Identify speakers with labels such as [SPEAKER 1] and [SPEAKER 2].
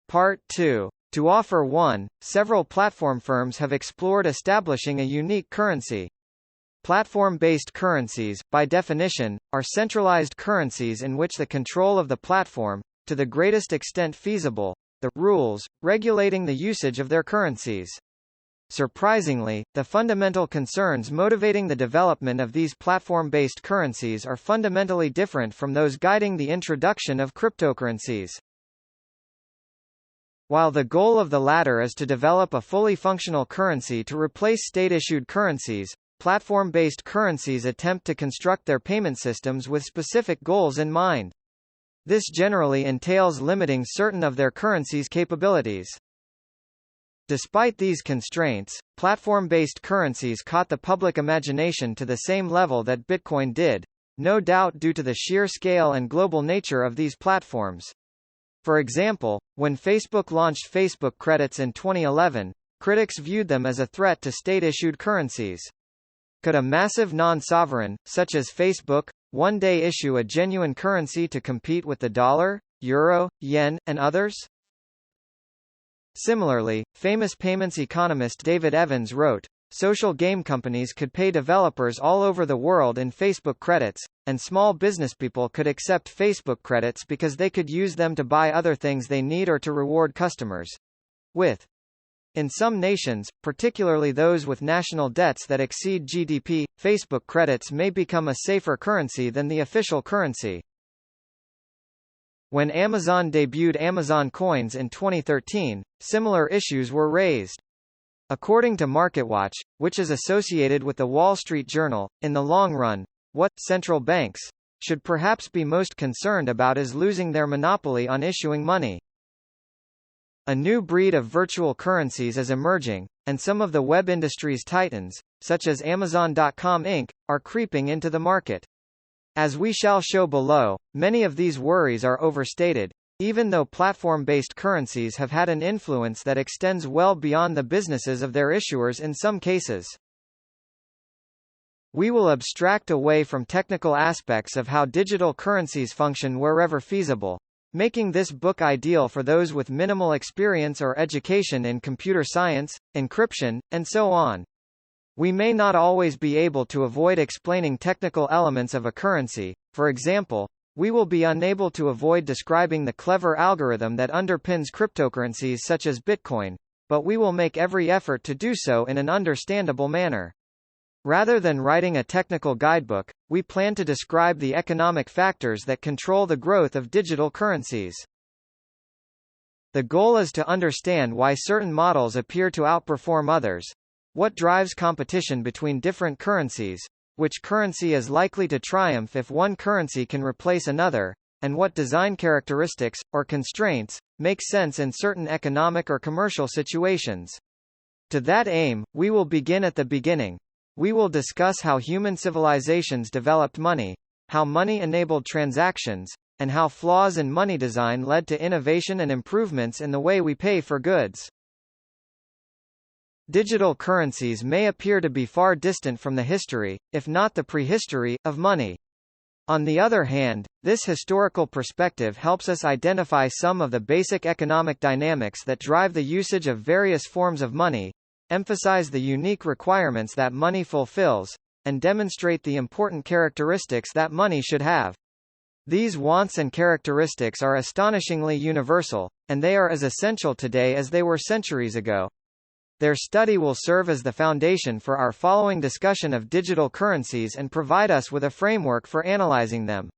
[SPEAKER 1] Part 2. To offer one, several platform firms have explored establishing a unique currency. Platform-based currencies, by definition, are centralized currencies in which the control of the platform, to the greatest extent feasible, the rules regulating the usage of their currencies. Surprisingly, the fundamental concerns motivating the development of these platform-based currencies are fundamentally different from those guiding the introduction of cryptocurrencies. While the goal of the latter is to develop a fully functional currency to replace state-issued currencies, platform-based currencies attempt to construct their payment systems with specific goals in mind. This generally entails limiting certain of their currency's capabilities. Despite these constraints, platform-based currencies caught the public imagination to the same level that Bitcoin did, no doubt due to the sheer scale and global nature of these platforms. For example, when Facebook launched Facebook credits in 2011, critics viewed them as a threat to state-issued currencies. Could a massive non-sovereign, such as Facebook, one day issue a genuine currency to compete with the dollar, euro, yen, and others? Similarly, famous payments economist David Evans wrote, "Social game companies could pay developers all over the world in Facebook credits, and small businesspeople could accept Facebook credits because they could use them to buy other things they need or to reward customers with." In some nations, particularly those with national debts that exceed GDP, Facebook credits may become a safer currency than the official currency. When Amazon debuted Amazon Coins in 2013, similar issues were raised. According to MarketWatch, which is associated with the Wall Street Journal, in the long run, what central banks should perhaps be most concerned about is losing their monopoly on issuing money. A new breed of virtual currencies is emerging, and some of the web industry's titans, such as Amazon.com Inc., are creeping into the market. As we shall show below, many of these worries are overstated, even though platform-based currencies have had an influence that extends well beyond the businesses of their issuers in some cases. We will abstract away from technical aspects of how digital currencies function wherever feasible, making this book ideal for those with minimal experience or education in computer science, encryption, and so on. We may not always be able to avoid explaining technical elements of a currency. For example, we will be unable to avoid describing the clever algorithm that underpins cryptocurrencies such as Bitcoin, but we will make every effort to do so in an understandable manner. Rather than writing a technical guidebook, we plan to describe the economic factors that control the growth of digital currencies. The goal is to understand why certain models appear to outperform others, what drives competition between different currencies, which currency is likely to triumph if one currency can replace another, and what design characteristics, or constraints, make sense in certain economic or commercial situations. To that aim, we will begin at the beginning. We will discuss how human civilizations developed money, how money enabled transactions, and how flaws in money design led to innovation and improvements in the way we pay for goods. Digital currencies may appear to be far distant from the history, if not the prehistory, of money. On the other hand, this historical perspective helps us identify some of the basic economic dynamics that drive the usage of various forms of money, emphasize the unique requirements that money fulfills, and demonstrate the important characteristics that money should have. These wants and characteristics are astonishingly universal, and they are as essential today as they were centuries ago. Their study will serve as the foundation for our following discussion of digital currencies and provide us with a framework for analyzing them.